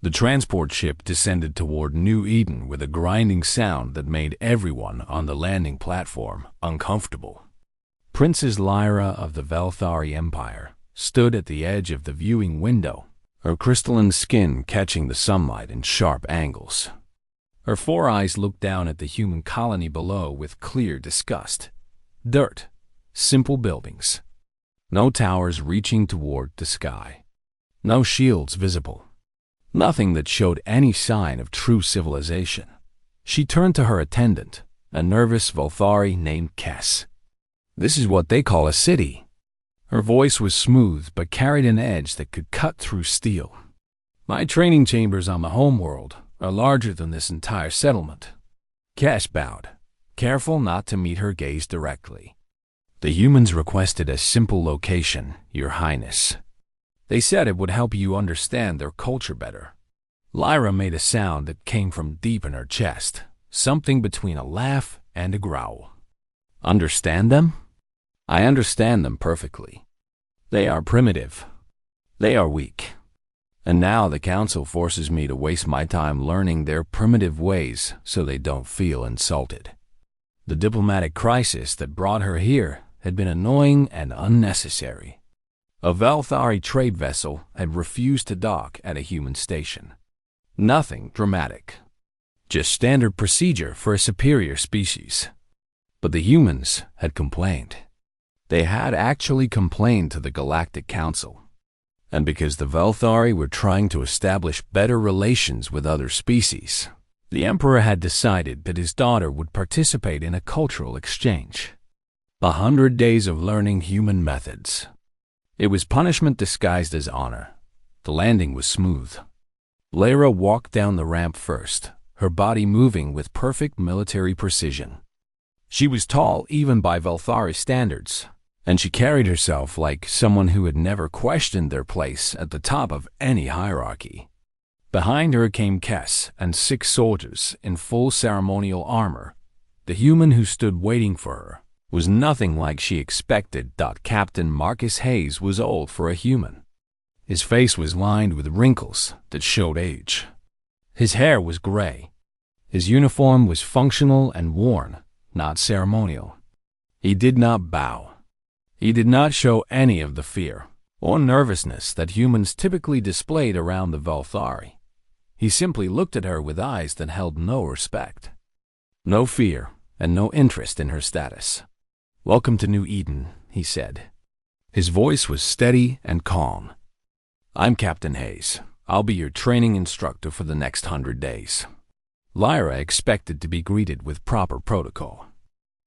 The transport ship descended toward New Eden with a grinding sound that made everyone on the landing platform uncomfortable. Princess Lyra of the Velthari Empire stood at the edge of the viewing window, her crystalline skin catching the sunlight in sharp angles. Her four eyes looked down at the human colony below with clear disgust. Dirt, simple buildings. No towers reaching toward the sky. No shields visible. Nothing that showed any sign of true civilization. She turned to her attendant, a nervous Velthari named Kess. "This is what they call a city." Her voice was smooth but carried an edge that could cut through steel. "My training chambers on the homeworld are larger than this entire settlement." Kess bowed, careful not to meet her gaze directly. "The humans requested a simple location, Your Highness. They said it would help you understand their culture better." Lyra made a sound that came from deep in her chest, something between a laugh and a growl. "Understand them? I understand them perfectly. They are primitive. They are weak. And now the Council forces me to waste my time learning their primitive ways so they don't feel insulted." The diplomatic crisis that brought her here had been annoying and unnecessary. A Velthari trade vessel had refused to dock at a human station. Nothing dramatic. Just standard procedure for a superior species. But the humans had complained. They had actually complained to the Galactic Council. And because the Velthari were trying to establish better relations with other species, the Emperor had decided that his daughter would participate in a cultural exchange. 100 days of learning human methods. It was punishment disguised as honor. The landing was smooth. Lyra walked down the ramp first, her body moving with perfect military precision. She was tall even by Velthari standards, and she carried herself like someone who had never questioned their place at the top of any hierarchy. Behind her came Kess and 6 soldiers in full ceremonial armor. The human who stood waiting for her was nothing like she expected. Captain Marcus Hayes was old for a human. His face was lined with wrinkles that showed age. His hair was gray. His uniform was functional and worn, not ceremonial. He did not bow. He did not show any of the fear or nervousness that humans typically displayed around the Velthari. He simply looked at her with eyes that held no respect. No fear and no interest in her status. "Welcome to New Eden," he said. His voice was steady and calm. "I'm Captain Hayes. I'll be your training instructor for the next 100 days." Lyra expected to be greeted with proper protocol.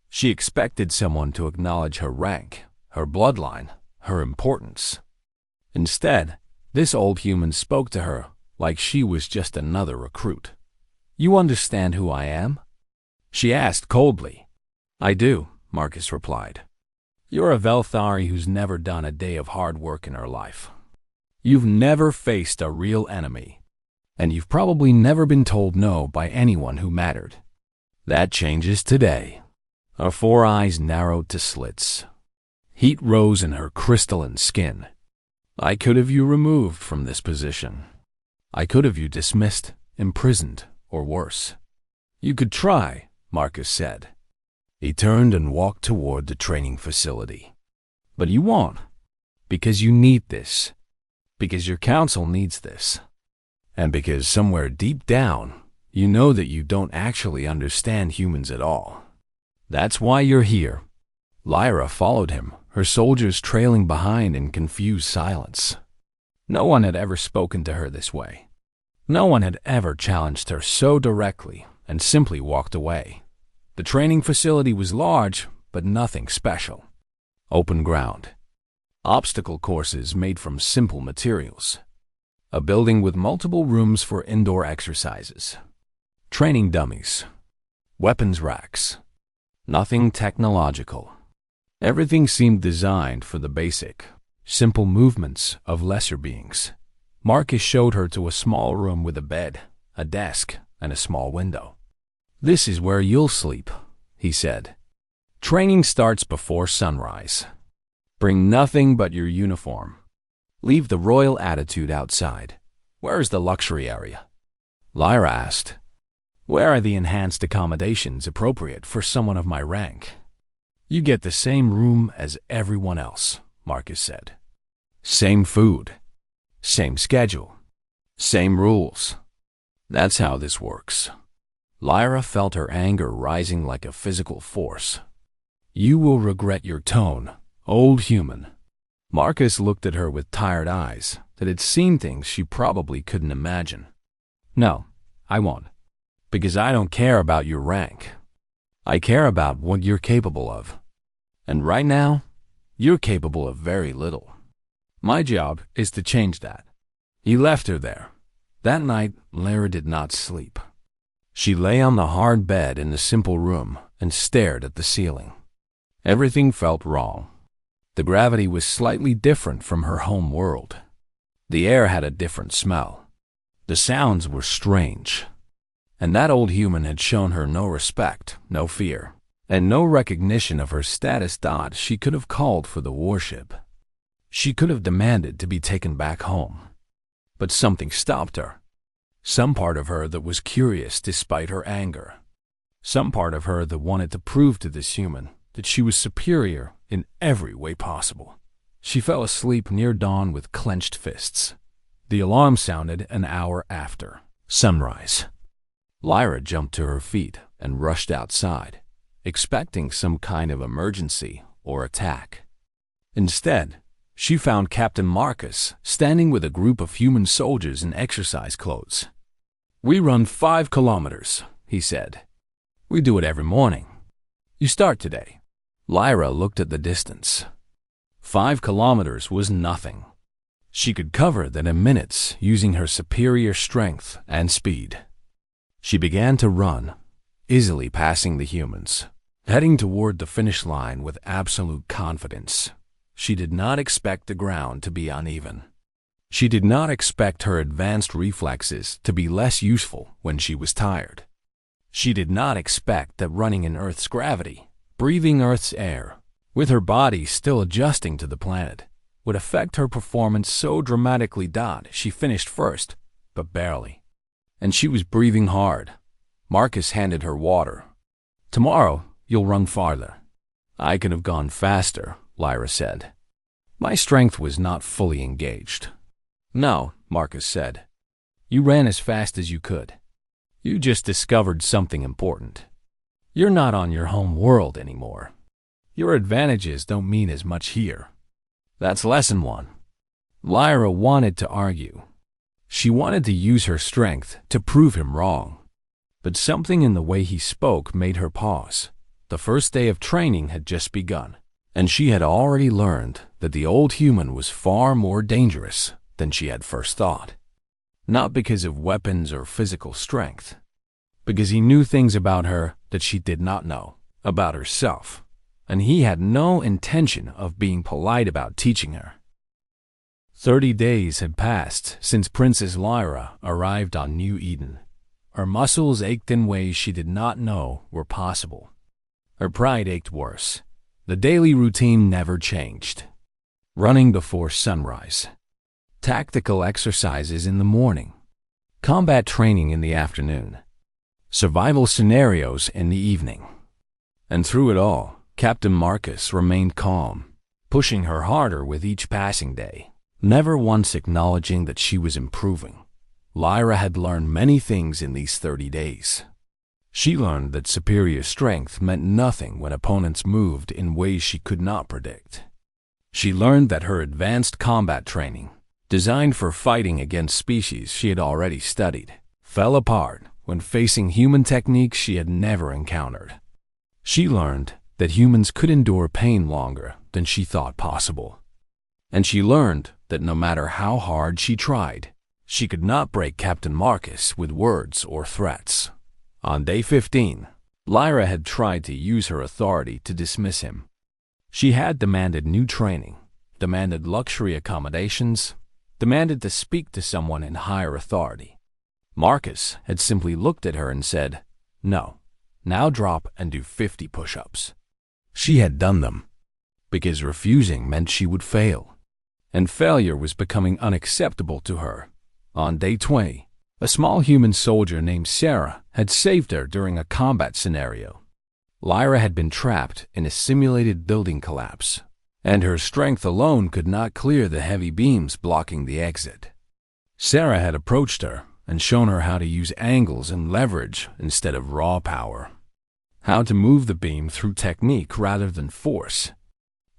She expected someone to acknowledge her rank, her bloodline, her importance. Instead, this old human spoke to her like she was just another recruit. "You understand who I am?" she asked coldly. "I do," Marcus replied. "You're a Velthari who's never done a day of hard work in her life. You've never faced a real enemy, and you've probably never been told no by anyone who mattered. That changes today." Her 4 eyes narrowed to slits. Heat rose in her crystalline skin. "I could have you removed from this position. I could have you dismissed, imprisoned, or worse." "You could try," Marcus said. He turned and walked toward the training facility. "But you won't, because you need this. Because your council needs this. And because somewhere deep down, you know that you don't actually understand humans at all. That's why you're here." Lyra followed him, her soldiers trailing behind in confused silence. No one had ever spoken to her this way. No one had ever challenged her so directly and simply walked away. The training facility was large, but nothing special. Open ground. Obstacle courses made from simple materials. A building with multiple rooms for indoor exercises. Training dummies. Weapons racks. Nothing technological. Everything seemed designed for the basic, simple movements of lesser beings. Marcus showed her to a small room with a bed, a desk, and a small window. "This is where you'll sleep," he said. "Training starts before sunrise. Bring nothing but your uniform. Leave the royal attitude outside. Where is the luxury area? Lyra asked. Where are the enhanced accommodations appropriate for someone of my rank? You get the same room as everyone else, Marcus said. Same food. Same schedule. Same rules. That's how this works. Lyra felt her anger rising like a physical force. You will regret your tone, old human. Marcus looked at her with tired eyes that had seen things she probably couldn't imagine. No, I won't. Because I don't care about your rank. I care about what you're capable of. And right now, you're capable of very little. My job is to change that. He left her there. That night, Lyra did not sleep. She lay on the hard bed in the simple room and stared at the ceiling. Everything felt wrong. The gravity was slightly different from her home world. The air had a different smell. The sounds were strange. And that old human had shown her no respect, no fear, and no recognition of her status. She could have called for the warship. She could have demanded to be taken back home. But something stopped her. Some part of her that was curious despite her anger. Some part of her that wanted to prove to this human that she was superior in every way possible. She fell asleep near dawn with clenched fists. The alarm sounded an hour after sunrise. Lyra jumped to her feet and rushed outside, expecting some kind of emergency or attack. Instead, she found Captain Marcus standing with a group of human soldiers in exercise clothes. We run 5 kilometers, he said. We do it every morning. You start today. Lyra looked at the distance. 5 kilometers was nothing. She could cover that in minutes using her superior strength and speed. She began to run, easily passing the humans, heading toward the finish line with absolute confidence. She did not expect the ground to be uneven. She did not expect her advanced reflexes to be less useful when she was tired. She did not expect that running in Earth's gravity, breathing Earth's air, with her body still adjusting to the planet, would affect her performance so dramatically. She finished first, but barely. And she was breathing hard. Marcus handed her water. Tomorrow, you'll run farther. I could have gone faster, Lyra said. My strength was not fully engaged. No, Marcus said. You ran as fast as you could. You just discovered something important. You're not on your home world anymore. Your advantages don't mean as much here. That's lesson 1. Lyra wanted to argue. She wanted to use her strength to prove him wrong. But something in the way he spoke made her pause. The first day of training had just begun, and she had already learned that the old human was far more dangerous than she had first thought. Not because of weapons or physical strength, because he knew things about her that she did not know, about herself, and he had no intention of being polite about teaching her. 30 days had passed since Princess Lyra arrived on New Eden. Her muscles ached in ways she did not know were possible. Her pride ached worse. The daily routine never changed. Running before sunrise. Tactical exercises in the morning. Combat training in the afternoon. Survival scenarios in the evening. And through it all, Captain Marcus remained calm, pushing her harder with each passing day, never once acknowledging that she was improving. Lyra had learned many things in these 30 days. She learned that superior strength meant nothing when opponents moved in ways she could not predict. She learned that her advanced combat training, designed for fighting against species she had already studied, fell apart when facing human techniques she had never encountered. She learned that humans could endure pain longer than she thought possible. And she learned that no matter how hard she tried, she could not break Captain Marcus with words or threats. On day 15, Lyra had tried to use her authority to dismiss him. She had demanded new training, demanded luxury accommodations, demanded to speak to someone in higher authority. Marcus had simply looked at her and said, "No, now drop and do 50 push-ups." She had done them, because refusing meant she would fail, and failure was becoming unacceptable to her. On day 20, a small human soldier named Sarah had saved her during a combat scenario. Lyra had been trapped in a simulated building collapse, and her strength alone could not clear the heavy beams blocking the exit. Sarah had approached her and shown her how to use angles and leverage instead of raw power, how to move the beam through technique rather than force.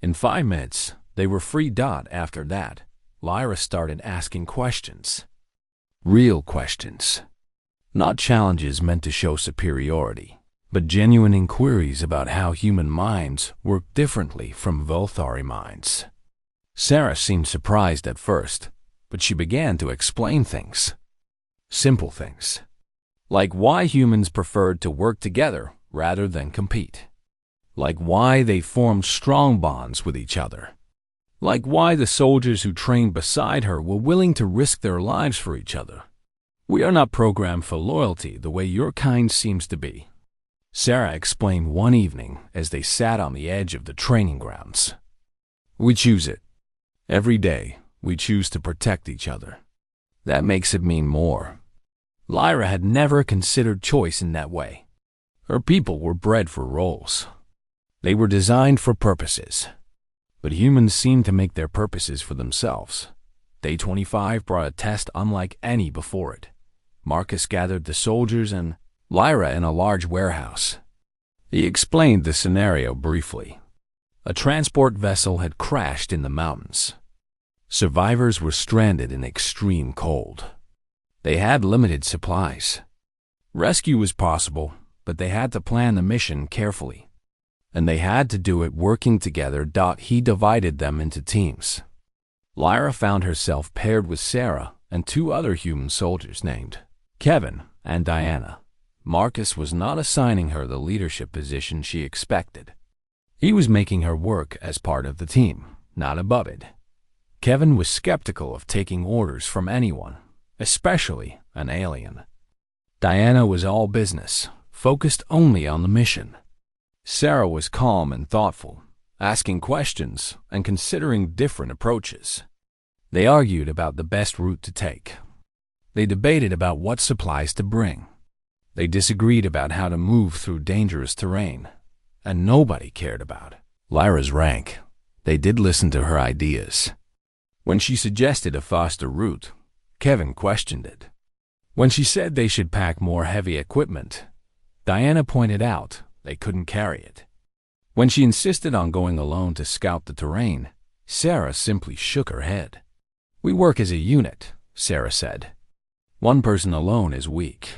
In 5 minutes, they were free. After that, Lyra started asking questions. Real questions. Not challenges meant to show superiority, but genuine inquiries about how human minds work differently from Volthari minds. Sarah seemed surprised at first, but she began to explain things. Simple things. Like why humans preferred to work together rather than compete. Like why they formed strong bonds with each other. Like why the soldiers who trained beside her were willing to risk their lives for each other. We are not programmed for loyalty the way your kind seems to be, Sarah explained one evening as they sat on the edge of the training grounds. We choose it. Every day, we choose to protect each other. That makes it mean more. Lyra had never considered choice in that way. Her people were bred for roles. They were designed for purposes. But humans seemed to make their purposes for themselves. Day 25 brought a test unlike any before it. Marcus gathered the soldiers and Lyra in a large warehouse. He explained the scenario briefly. A transport vessel had crashed in the mountains. Survivors were stranded in extreme cold. They had limited supplies. Rescue was possible, but they had to plan the mission carefully. And they had to do it working together. He divided them into teams. Lyra found herself paired with Sarah and 2 other human soldiers named Kevin and Diana. Marcus was not assigning her the leadership position she expected. He was making her work as part of the team, not above it. Kevin was skeptical of taking orders from anyone, especially an alien. Diana was all business, focused only on the mission. Sarah was calm and thoughtful, asking questions and considering different approaches. They argued about the best route to take. They debated about what supplies to bring. They disagreed about how to move through dangerous terrain, and nobody cared about Lyra's rank. They did listen to her ideas. When she suggested a faster route, Kevin questioned it. When she said they should pack more heavy equipment, Diana pointed out they couldn't carry it. When she insisted on going alone to scout the terrain, Sarah simply shook her head. We work as a unit, Sarah said. One person alone is weak.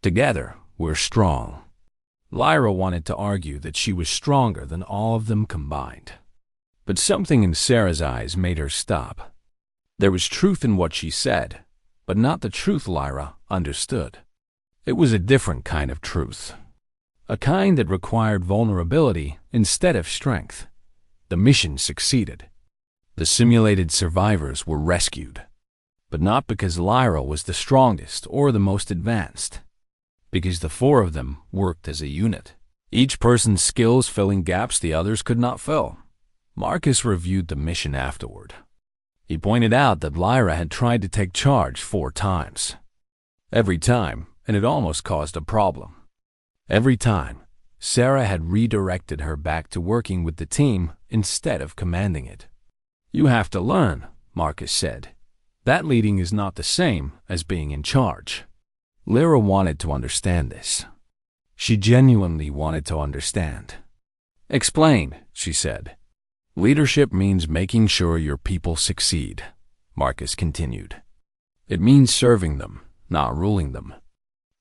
Together, we're strong. Lyra wanted to argue that she was stronger than all of them combined. But something in Sarah's eyes made her stop. There was truth in what she said, but not the truth Lyra understood. It was a different kind of truth. A kind that required vulnerability instead of strength. The mission succeeded. The simulated survivors were rescued. But not because Lyra was the strongest or the most advanced. Because the 4 of them worked as a unit. Each person's skills filling gaps the others could not fill. Marcus reviewed the mission afterward. He pointed out that Lyra had tried to take charge 4 times. Every time, and it almost caused a problem. Every time, Sarah had redirected her back to working with the team instead of commanding it. You have to learn, Marcus said. That leading is not the same as being in charge. Lyra wanted to understand this. She genuinely wanted to understand. Explain, she said. Leadership means making sure your people succeed, Marcus continued. It means serving them, not ruling them.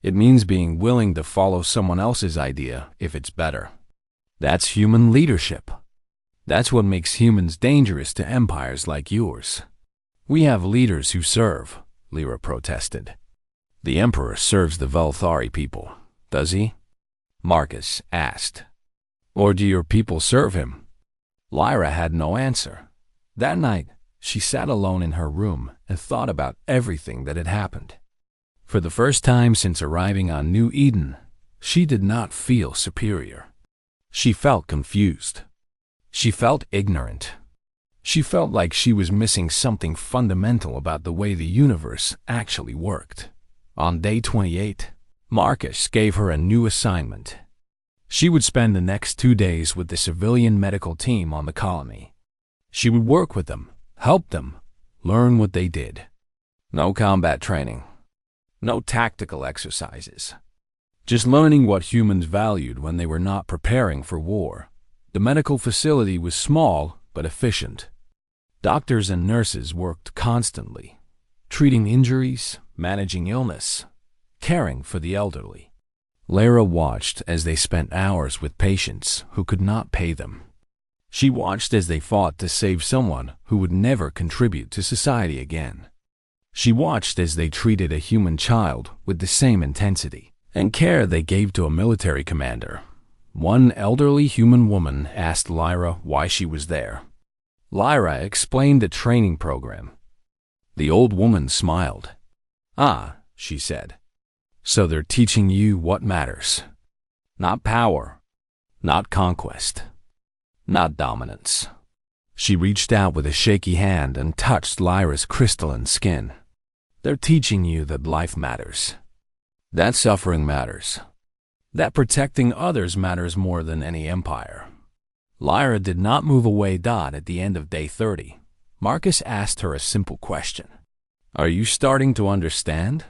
It means being willing to follow someone else's idea if it's better. That's human leadership. That's what makes humans dangerous to empires like yours. We have leaders who serve, Lyra protested. The Emperor serves the Volthari people, does he? Marcus asked. Or do your people serve him? Lyra had no answer. That night, she sat alone in her room and thought about everything that had happened. For the first time since arriving on New Eden, she did not feel superior. She felt confused. She felt ignorant. She felt like she was missing something fundamental about the way the universe actually worked. On day 28, Marcus gave her a new assignment. She would spend the next 2 days with the civilian medical team on the colony. She would work with them, help them, learn what they did. No combat training. No tactical exercises. Just learning what humans valued when they were not preparing for war. The medical facility was small but efficient. Doctors and nurses worked constantly, treating injuries, managing illness, caring for the elderly. Lara watched as they spent hours with patients who could not pay them. She watched as they fought to save someone who would never contribute to society again. She watched as they treated a human child with the same intensity and care they gave to a military commander. One elderly human woman asked Lyra why she was there. Lyra explained the training program. The old woman smiled. "Ah," she said. "So they're teaching you what matters. Not power, not conquest, not dominance." She reached out with a shaky hand and touched Lyra's crystalline skin. "They're teaching you that life matters, that suffering matters, that protecting others matters more than any empire." Lyra did not move away. At the end of day 30, Marcus asked her a simple question. "Are you starting to understand?"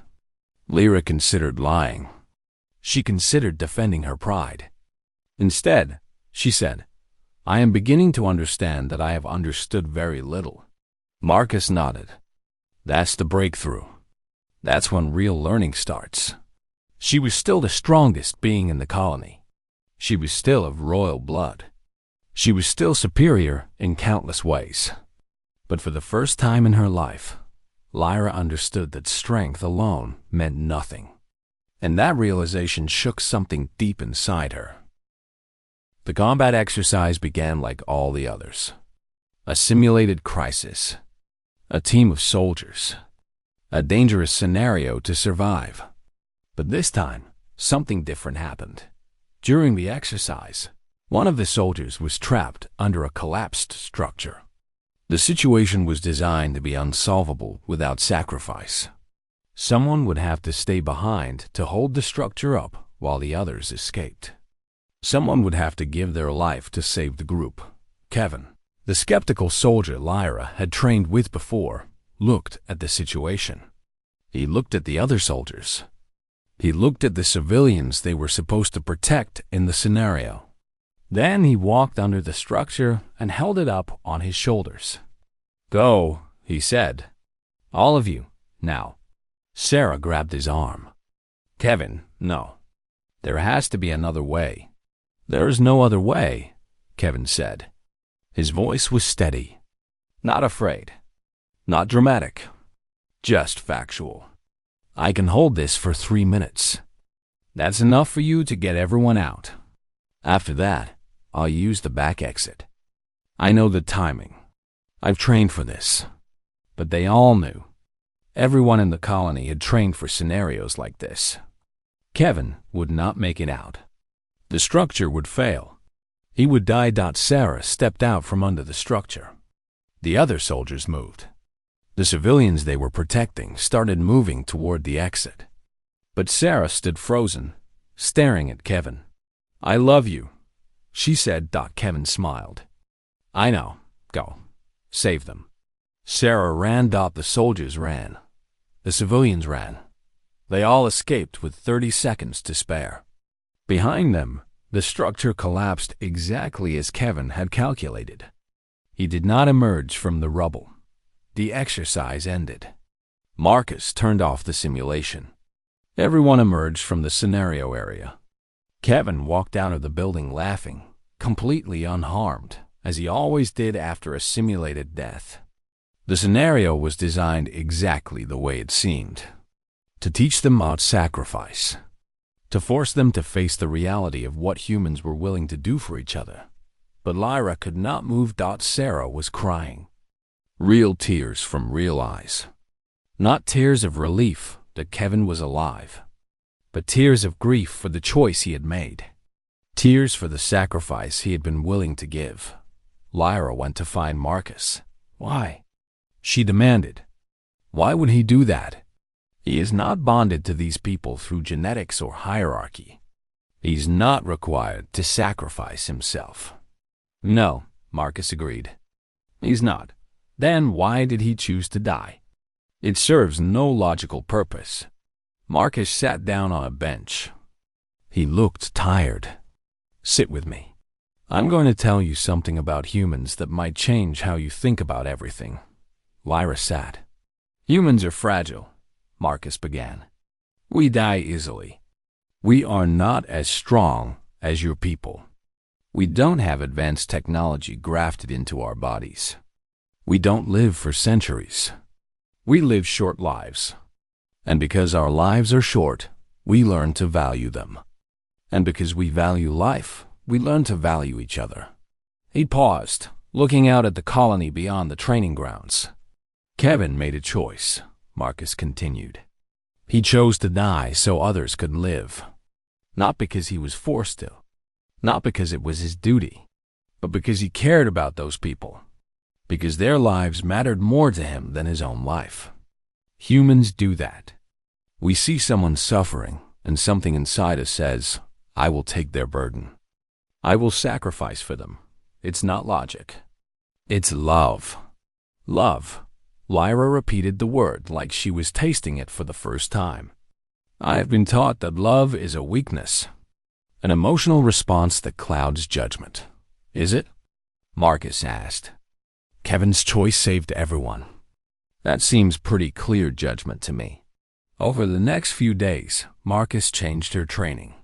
Lyra considered lying. She considered defending her pride. Instead, she said, "I am beginning to understand that I have understood very little." Marcus nodded. "That's the breakthrough. That's when real learning starts." She was still the strongest being in the colony. She was still of royal blood. She was still superior in countless ways. But for the first time in her life, Lyra understood that strength alone meant nothing. And that realization shook something deep inside her. The combat exercise began like all the others. A simulated crisis. A team of soldiers. A dangerous scenario to survive. But this time, something different happened. During the exercise, one of the soldiers was trapped under a collapsed structure. The situation was designed to be unsolvable without sacrifice. Someone would have to stay behind to hold the structure up while the others escaped. Someone would have to give their life to save the group. Kevin, the skeptical soldier Lyra had trained with before, looked at the situation. He looked at the other soldiers. He looked at the civilians they were supposed to protect in the scenario. Then he walked under the structure and held it up on his shoulders. "Go," he said. "All of you, now." Sarah grabbed his arm. "Kevin, no. There has to be another way." "There is no other way," Kevin said. His voice was steady. Not afraid. Not dramatic. Just factual. "I can hold this for 3 minutes. That's enough for you to get everyone out. After that, I'll use the back exit. I know the timing. I've trained for this." But they all knew. Everyone in the colony had trained for scenarios like this. Kevin would not make it out. The structure would fail. He would die. Sarah stepped out from under the structure. The other soldiers moved. The civilians they were protecting started moving toward the exit. But Sarah stood frozen, staring at Kevin. "I love you," she said. Kevin smiled. "I know. Go. Save them." Sarah ran. The soldiers ran. The civilians ran. They all escaped with 30 seconds to spare. Behind them, the structure collapsed exactly as Kevin had calculated. He did not emerge from the rubble. The exercise ended. Marcus turned off the simulation. Everyone emerged from the scenario area. Kevin walked out of the building laughing, completely unharmed, as he always did after a simulated death. The scenario was designed exactly the way it seemed. To teach them about sacrifice. To force them to face the reality of what humans were willing to do for each other. But Lyra could not move. Sarah was crying. Real tears from real eyes. Not tears of relief that Kevin was alive, but tears of grief for the choice he had made. Tears for the sacrifice he had been willing to give. Lyra went to find Marcus. "Why?" she demanded. "Why would he do that? He is not bonded to these people through genetics or hierarchy. He's not required to sacrifice himself." "No," Marcus agreed. "He's not. Then why did he choose to die? It serves no logical purpose." Marcus sat down on a bench. He looked tired. "Sit with me. I'm going to tell you something about humans that might change how you think about everything." Lyra sat. "Humans are fragile," Marcus began. "We die easily. We are not as strong as your people. We don't have advanced technology grafted into our bodies. We don't live for centuries. We live short lives. And because our lives are short, we learn to value them. And because we value life, we learn to value each other." He paused, looking out at the colony beyond the training grounds. "Kevin made a choice," Marcus continued. "He chose to die so others could live. Not because he was forced to. Not because it was his duty. But because he cared about those people. Because their lives mattered more to him than his own life. Humans do that. We see someone suffering, and something inside us says, 'I will take their burden. I will sacrifice for them.' It's not logic. It's love." "Love." Lyra repeated the word like she was tasting it for the first time. "I have been taught that love is a weakness, an emotional response that clouds judgment. Is it?" Marcus asked. "Kevin's choice saved everyone. That seems pretty clear judgment to me." Over the next few days, Marcus changed her training.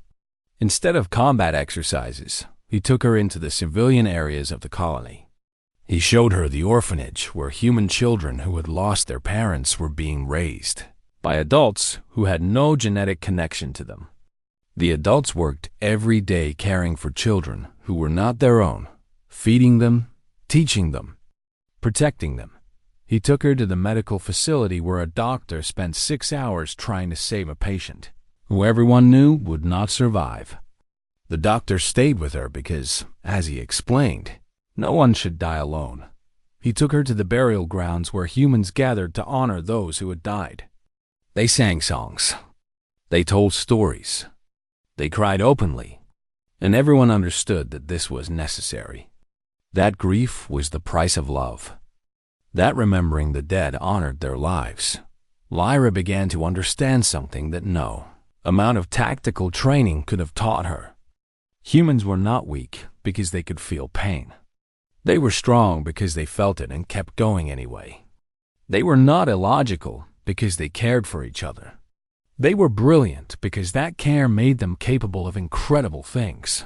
Instead of combat exercises, he took her into the civilian areas of the colony. He showed her the orphanage where human children who had lost their parents were being raised by adults who had no genetic connection to them. The adults worked every day caring for children who were not their own, feeding them, teaching them, protecting them. He took her to the medical facility where a doctor spent 6 hours trying to save a patient who everyone knew would not survive. The doctor stayed with her because, as he explained, no one should die alone. He took her to the burial grounds where humans gathered to honor those who had died. They sang songs. They told stories. They cried openly. And everyone understood that this was necessary. That grief was the price of love. That remembering the dead honored their lives. Lyra began to understand something that no amount of tactical training could have taught her. Humans were not weak because they could feel pain. They were strong because they felt it and kept going anyway. They were not illogical because they cared for each other. They were brilliant because that care made them capable of incredible things.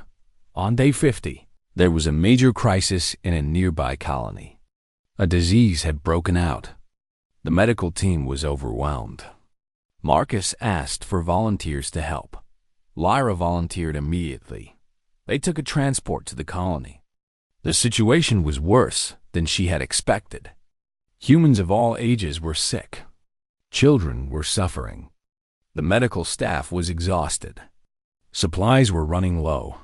On day 50, there was a major crisis in a nearby colony. A disease had broken out. The medical team was overwhelmed. Marcus asked for volunteers to help. Lyra volunteered immediately. They took a transport to the colony. The situation was worse than she had expected. Humans of all ages were sick. Children were suffering. The medical staff was exhausted. Supplies were running low.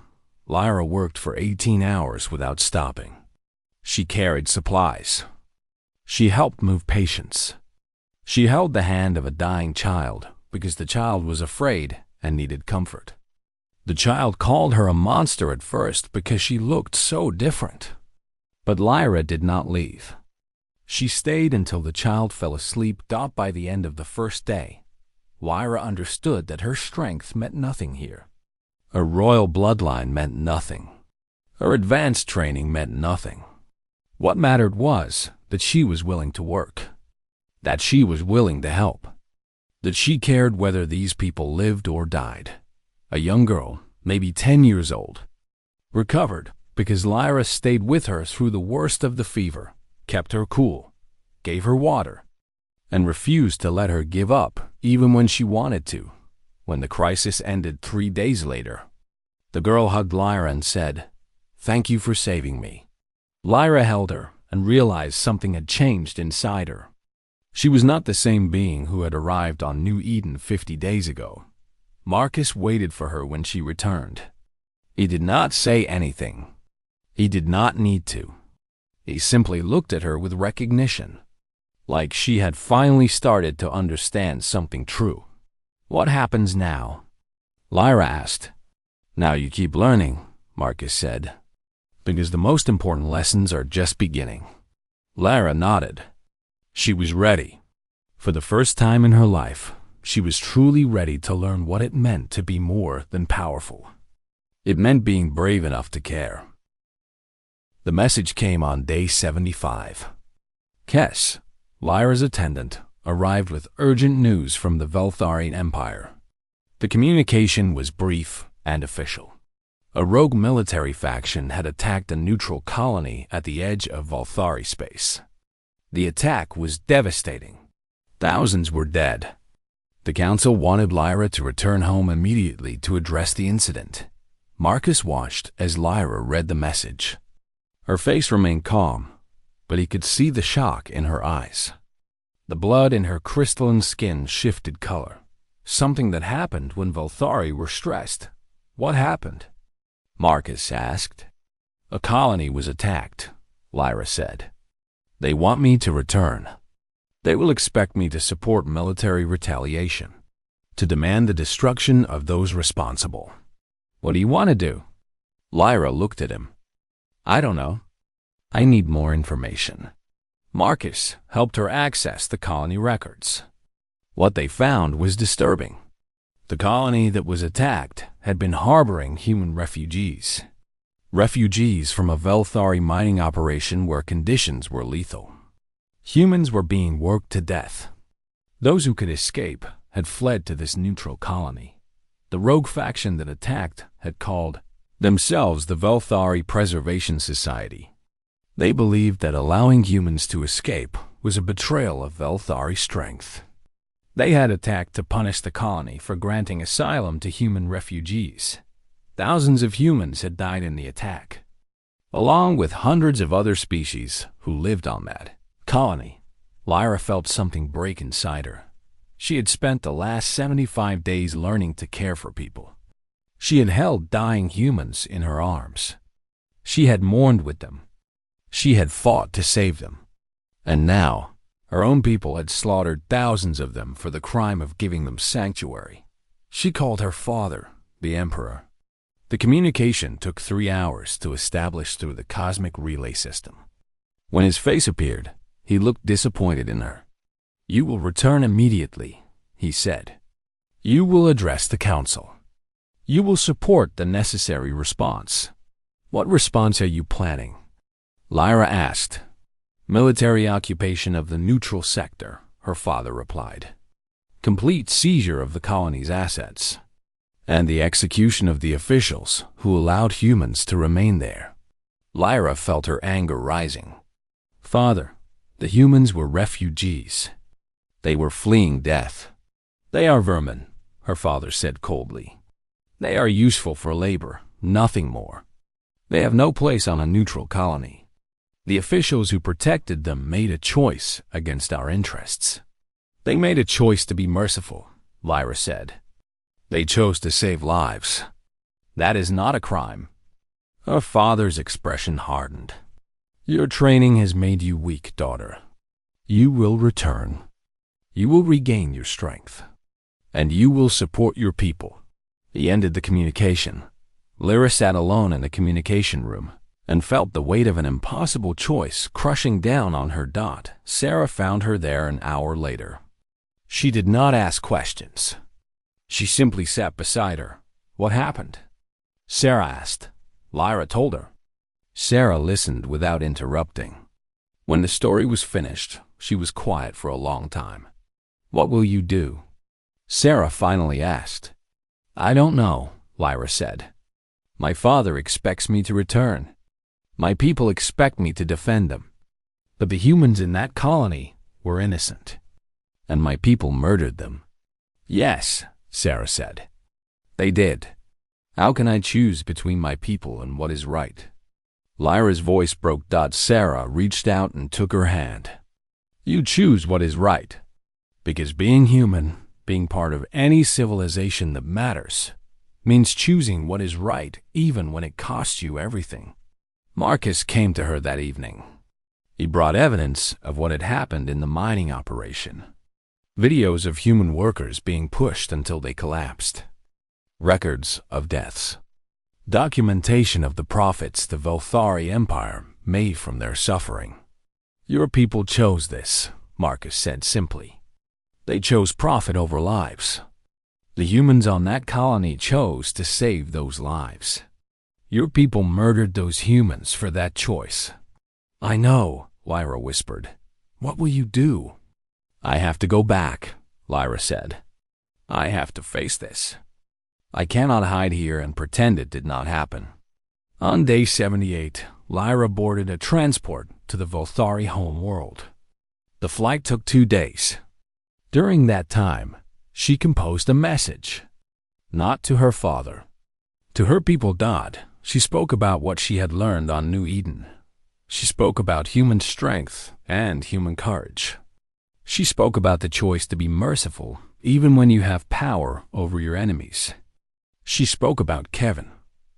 Lyra worked for 18 hours without stopping. She carried supplies. She helped move patients. She held the hand of a dying child because the child was afraid and needed comfort. The child called her a monster at first because she looked so different. But Lyra did not leave. She stayed until the child fell asleep. By the end of the first day, Lyra understood that her strength meant nothing here. Her royal bloodline meant nothing. Her advanced training meant nothing. What mattered was that she was willing to work. That she was willing to help. That she cared whether these people lived or died. A young girl, maybe 10 years old, recovered because Lyra stayed with her through the worst of the fever, kept her cool, gave her water, and refused to let her give up even when she wanted to. When the crisis ended 3 days later, the girl hugged Lyra and said, "Thank you for saving me." Lyra held her and realized something had changed inside her. She was not the same being who had arrived on New Eden 50 days ago. Marcus waited for her when she returned. He did not say anything. He did not need to. He simply looked at her with recognition, like she had finally started to understand something true. "What happens now?" Lyra asked. "Now you keep learning," Marcus said, "because the most important lessons are just beginning." Lyra nodded. She was ready. For the first time in her life, she was truly ready to learn what it meant to be more than powerful. It meant being brave enough to care. The message came on day 75. Kes, Lyra's attendant, arrived with urgent news from the Veltharian Empire. The communication was brief and official. A rogue military faction had attacked a neutral colony at the edge of Velthari space. The attack was devastating. Thousands were dead. The council wanted Lyra to return home immediately to address the incident. Marcus watched as Lyra read the message. Her face remained calm, but he could see the shock in her eyes. The blood in her crystalline skin shifted color, something that happened when Velthari were stressed. "What happened?" Marcus asked. "A colony was attacked," Lyra said. "They want me to return. They will expect me to support military retaliation, to demand the destruction of those responsible." "What do you want to do?" Lyra looked at him. "I don't know. I need more information." Marcus helped her access the colony records. What they found was disturbing. The colony that was attacked had been harboring human refugees. Refugees from a Velthari mining operation where conditions were lethal. Humans were being worked to death. Those who could escape had fled to this neutral colony. The rogue faction that attacked had called themselves the Velthari Preservation Society. They believed that allowing humans to escape was a betrayal of Velthari strength. They had attacked to punish the colony for granting asylum to human refugees. Thousands of humans had died in the attack, along with hundreds of other species who lived on that colony. Lyra felt something break inside her. She had spent the last 75 days learning to care for people. She had held dying humans in her arms. She had mourned with them. She had fought to save them. And now, her own people had slaughtered thousands of them for the crime of giving them sanctuary. She called her father, the Emperor. The communication took 3 hours to establish through the cosmic relay system. When his face appeared, he looked disappointed in her. "You will return immediately," he said. "You will address the council. You will support the necessary response." "What response are you planning?" Lyra asked. "Military occupation of the neutral sector," her father replied. "Complete seizure of the colony's assets, and the execution of the officials who allowed humans to remain there." Lyra felt her anger rising. "Father, the humans were refugees. They were fleeing death." "They are vermin," her father said coldly. "They are useful for labor, nothing more. They have no place on a neutral colony. The officials who protected them made a choice against our interests." "They made a choice to be merciful," Lyra said. "They chose to save lives. That is not a crime." Her father's expression hardened. "Your training has made you weak, daughter. You will return. You will regain your strength. And you will support your people." He ended the communication. Lyra sat alone in the communication room and felt the weight of an impossible choice crushing down on her. Sarah found her there an hour later. She did not ask questions. She simply sat beside her. "What happened?" Sarah asked. Lyra told her. Sarah listened without interrupting. When the story was finished, she was quiet for a long time. "What will you do?" Sarah finally asked. "I don't know," Lyra said. "My father expects me to return. My people expect me to defend them. But the humans in that colony were innocent, and my people murdered them." "Yes," Sarah said. "They did. How can I choose between my people and what is right?" Lyra's voice broke. Sarah reached out and took her hand. "You choose what is right, because being human, being part of any civilization that matters, means choosing what is right even when it costs you everything." Marcus came to her that evening. He brought evidence of what had happened in the mining operation. Videos of human workers being pushed until they collapsed. Records of deaths. Documentation of the profits the Velthari Empire made from their suffering. Your people chose this, Marcus said simply. They chose profit over lives. The humans on that colony chose to save those lives. Your people murdered those humans for that choice. I know, Lyra whispered. What will you do? I have to go back, Lyra said. I have to face this. I cannot hide here and pretend it did not happen. On day 78, Lyra boarded a transport to the Velthari home world. The flight took 2 days. During that time, she composed a message. Not to her father. To her people Dodd, she spoke about what she had learned on New Eden. She spoke about human strength and human courage. She spoke about the choice to be merciful even when you have power over your enemies. She spoke about Kevin,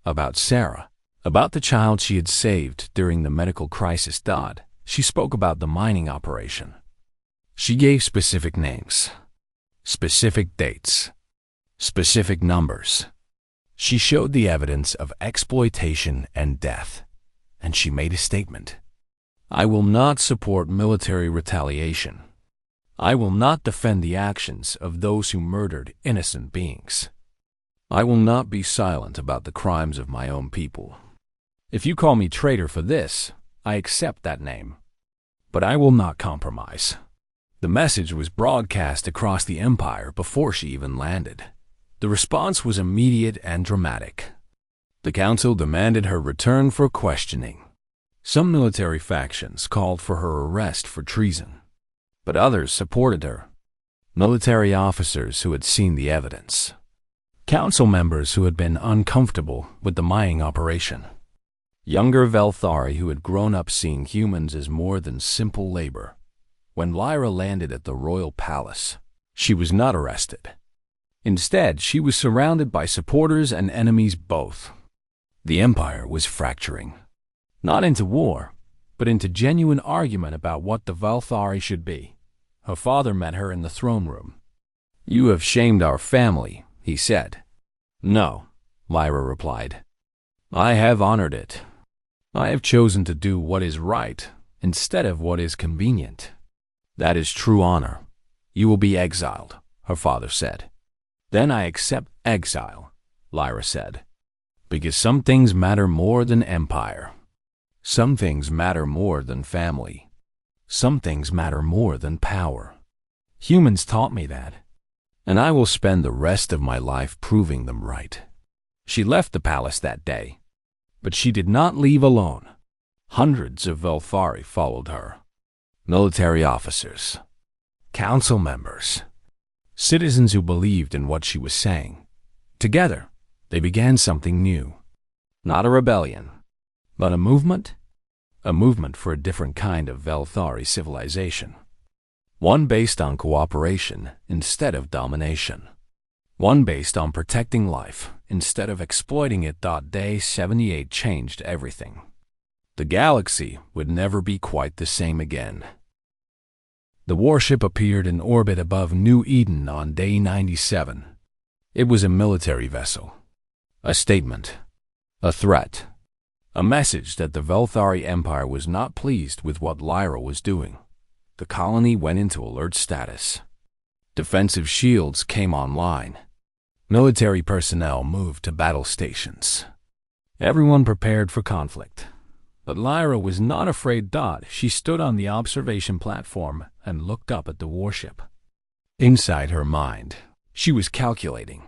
about Sarah, about the child she had saved during the medical crisis Dodd. She spoke about the mining operation. She gave specific names, specific dates, specific numbers. She showed the evidence of exploitation and death, and she made a statement. I will not support military retaliation. I will not defend the actions of those who murdered innocent beings. I will not be silent about the crimes of my own people. If you call me traitor for this, I accept that name. But I will not compromise. The message was broadcast across the Empire before she even landed. The response was immediate and dramatic. The Council demanded her return for questioning. Some military factions called for her arrest for treason, but others supported her. Military officers who had seen the evidence. Council members who had been uncomfortable with the mining operation. Younger Velthari who had grown up seeing humans as more than simple labor. When Lyra landed at the royal palace, she was not arrested. Instead, she was surrounded by supporters and enemies both. The Empire was fracturing. Not into war, but into genuine argument about what the Velthari should be. Her father met her in the throne room. You have shamed our family, he said. No, Lyra replied. I have honored it. I have chosen to do what is right instead of what is convenient. That is true honor. You will be exiled, her father said. Then I accept exile, Lyra said. Because some things matter more than empire. Some things matter more than family. Some things matter more than power. Humans taught me that, and I will spend the rest of my life proving them right. She left the palace that day, but she did not leave alone. Hundreds of Velthari followed her. Military officers, council members, citizens who believed in what she was saying. Together, they began something new. Not a rebellion, but a movement for a different kind of Velthari civilization. One based on cooperation instead of domination. One based on protecting life instead of exploiting it. Day 78 changed everything. The galaxy would never be quite the same again. The warship appeared in orbit above New Eden on day 97. It was a military vessel. A statement. A threat. A message that the Velthari Empire was not pleased with what Lyra was doing. The colony went into alert status. Defensive shields came online. Military personnel moved to battle stations. Everyone prepared for conflict. But Lyra was not afraid. She stood on the observation platform and looked up at the warship. Inside her mind, she was calculating,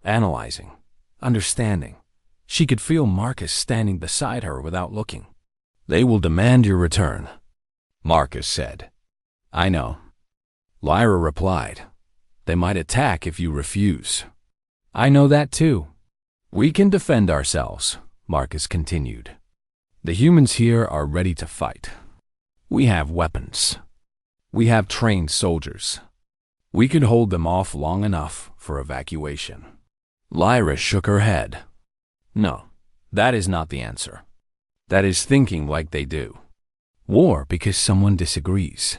analyzing, understanding. She could feel Marcus standing beside her without looking. They will demand your return, Marcus said. I know. Lyra replied. They might attack if you refuse. I know that too. We can defend ourselves, Marcus continued. The humans here are ready to fight. We have weapons. We have trained soldiers. We could hold them off long enough for evacuation. Lyra shook her head. No, that is not the answer. That is thinking like they do. War because someone disagrees.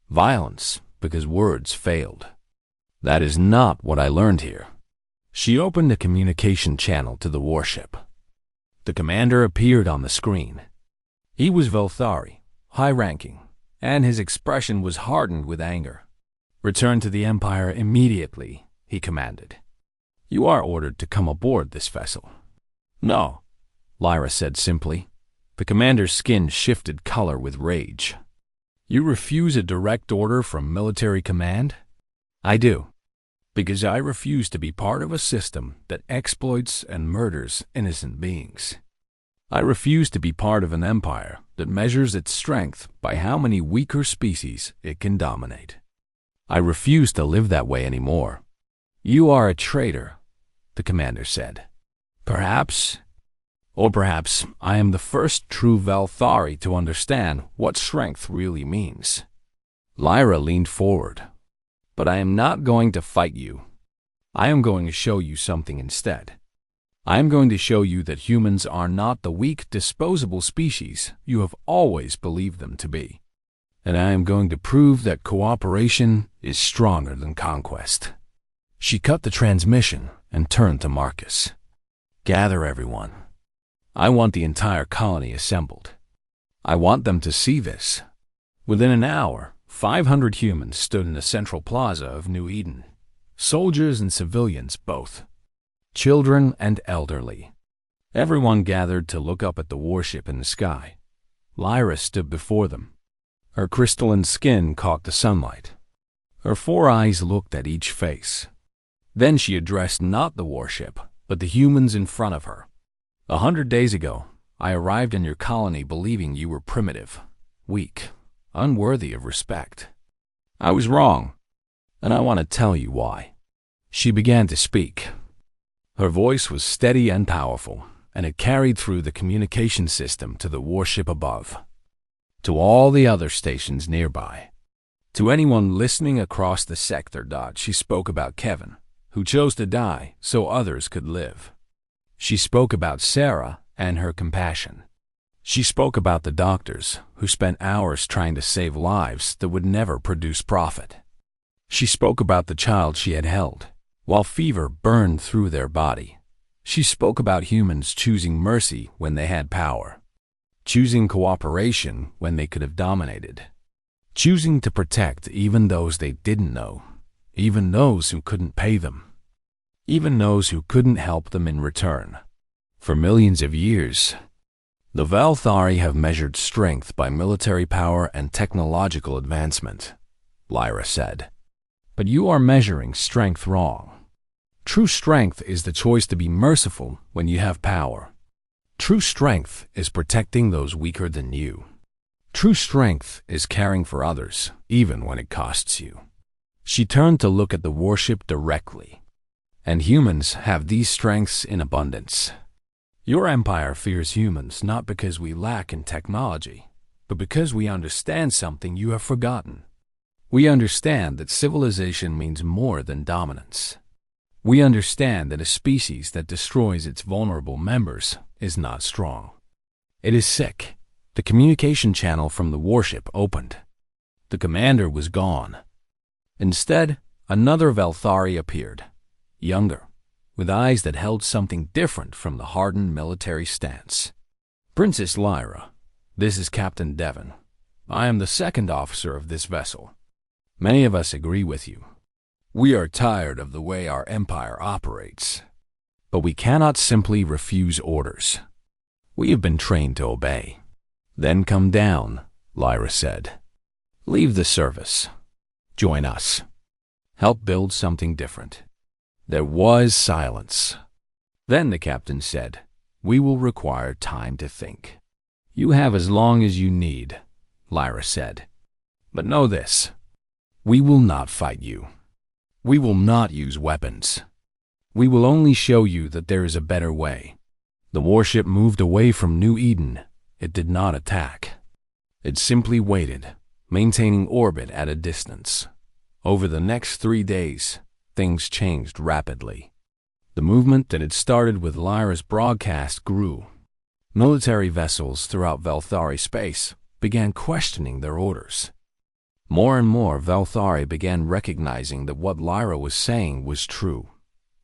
Violence because words failed. That is not what I learned here. She opened a communication channel to the warship. The commander appeared on the screen. He was Velthari, high-ranking, and his expression was hardened with anger. "Return to the Empire immediately," he commanded. "You are ordered to come aboard this vessel." "No," Lyra said simply. The commander's skin shifted color with rage. "You refuse a direct order from military command?" "I do. Because I refuse to be part of a system that exploits and murders innocent beings. I refuse to be part of an empire that measures its strength by how many weaker species it can dominate. I refuse to live that way anymore." "You are a traitor," the commander said. "Perhaps, or perhaps I am the first true Velthari to understand what strength really means." Lyra leaned forward. "But I am not going to fight you. I am going to show you something instead. I am going to show you that humans are not the weak, disposable species you have always believed them to be. And I am going to prove that cooperation is stronger than conquest." She cut the transmission and turned to Marcus. "Gather everyone. I want the entire colony assembled. I want them to see this." Within an hour, 500 humans stood in the central plaza of New Eden. Soldiers and civilians both. Children and elderly. Everyone gathered to look up at the warship in the sky. Lyra stood before them. Her crystalline skin caught the sunlight. Her 4 eyes looked at each face. Then she addressed not the warship, but the humans in front of her. 100 days ago, I arrived in your colony believing you were primitive, weak, unworthy of respect. I was wrong, and I want to tell you why." She began to speak. Her voice was steady and powerful, and it carried through the communication system to the warship above, to all the other stations nearby. To anyone listening across the sector. She spoke about Kevin, who chose to die so others could live. She spoke about Sarah and her compassion. She spoke about the doctors who spent hours trying to save lives that would never produce profit. She spoke about the child she had held, while fever burned through their body. She spoke about humans choosing mercy when they had power, choosing cooperation when they could have dominated, choosing to protect even those they didn't know, even those who couldn't pay them, even those who couldn't help them in return. For millions of years, the Velthari have measured strength by military power and technological advancement, Lyra said. But you are measuring strength wrong. True strength is the choice to be merciful when you have power. True strength is protecting those weaker than you. True strength is caring for others, even when it costs you. She turned to look at the warship directly. And humans have these strengths in abundance. Your empire fears humans not because we lack in technology, but because we understand something you have forgotten. We understand that civilization means more than dominance. We understand that a species that destroys its vulnerable members is not strong. It is sick. The communication channel from the warship opened. The commander was gone. Instead, another Velthari appeared, younger, with eyes that held something different from the hardened military stance. "Princess Lyra, this is Captain Devon. I am the second officer of this vessel. Many of us agree with you. We are tired of the way our empire operates. But we cannot simply refuse orders. We have been trained to obey." "Then come down," Lyra said. "Leave the service. Join us. Help build something different." There was silence. Then the captain said, "We will require time to think." "You have as long as you need," Lyra said. "But know this. We will not fight you. We will not use weapons. We will only show you that there is a better way." The warship moved away from New Eden. It did not attack. It simply waited, maintaining orbit at a distance. Over the next 3 days, things changed rapidly. The movement that had started with Lyra's broadcast grew. Military vessels throughout Velthari space began questioning their orders. More and more Velthari began recognizing that what Lyra was saying was true.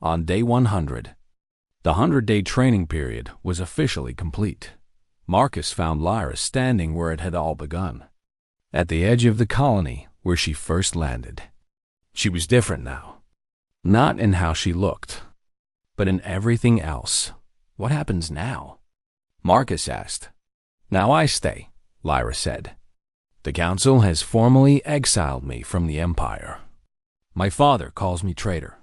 On day 100, the 100-day training period was officially complete. Marcus found Lyra standing where it had all begun, at the edge of the colony where she first landed. She was different now, not in how she looked, but in everything else. What happens now? Marcus asked. Now I stay, Lyra said. The council has formally exiled me from the Empire. My father calls me traitor.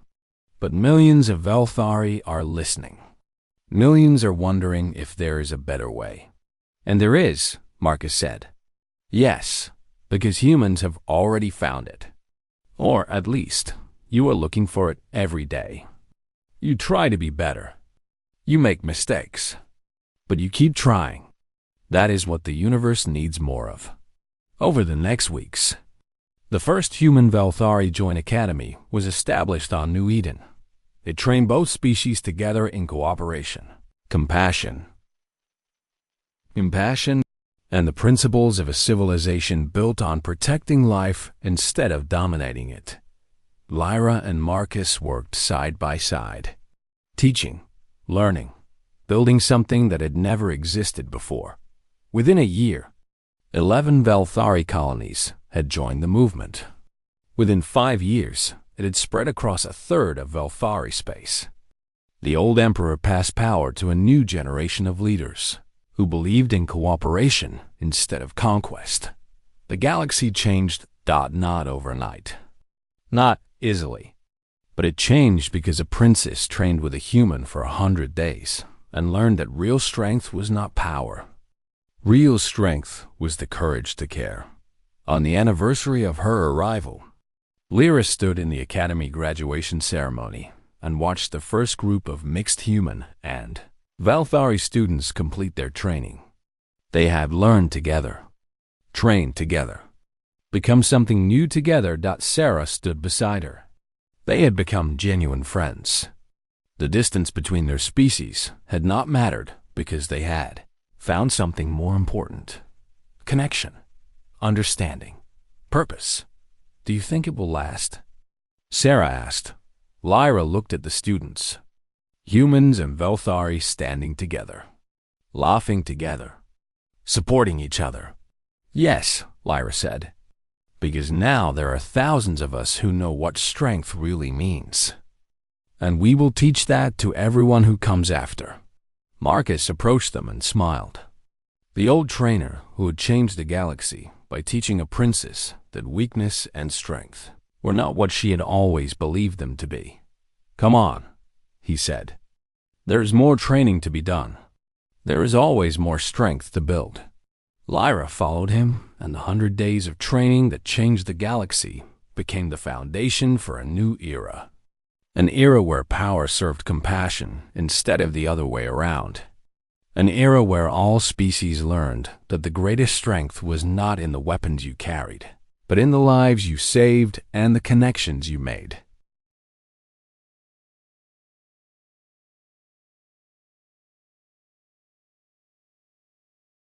But millions of Velthari are listening. Millions are wondering if there is a better way. And there is, Marcus said. Yes, because humans have already found it. Or at least, you are looking for it every day. You try to be better. You make mistakes. But you keep trying. That is what the universe needs more of. Over the next weeks, the first human Velthari Joint Academy was established on New Eden. It trained both species together in cooperation, compassion, and the principles of a civilization built on protecting life instead of dominating it. Lyra and Marcus worked side by side, teaching, learning, building something that had never existed before. Within a year, 11 Velthari colonies had joined the movement. Within 5 years, it had spread across a third of Velthari space. The old emperor passed power to a new generation of leaders who believed in cooperation instead of conquest. The galaxy changed not overnight. Not easily. But it changed because a princess trained with a human for 100 days and learned that real strength was not power. Real strength was the courage to care. On the anniversary of her arrival, Lyra stood in the Academy graduation ceremony and watched the first group of mixed human and Velthari students complete their training. They had learned together, trained together, become something new together. Sarah stood beside her. They had become genuine friends. The distance between their species had not mattered because they had found something more important. Connection, understanding, purpose. Do you think it will last? Sarah asked. Lyra looked at the students. Humans and Velthari standing together, laughing together, supporting each other. Yes, Lyra said, because now there are thousands of us who know what strength really means. And we will teach that to everyone who comes after. Marcus approached them and smiled. The old trainer who had changed the galaxy by teaching a princess that weakness and strength were not what she had always believed them to be. Come on, he said. There is more training to be done. There is always more strength to build. Lyra followed him, and the 100 days of training that changed the galaxy became the foundation for a new era. An era where power served compassion instead of the other way around. An era where all species learned that the greatest strength was not in the weapons you carried, but in the lives you saved and the connections you made.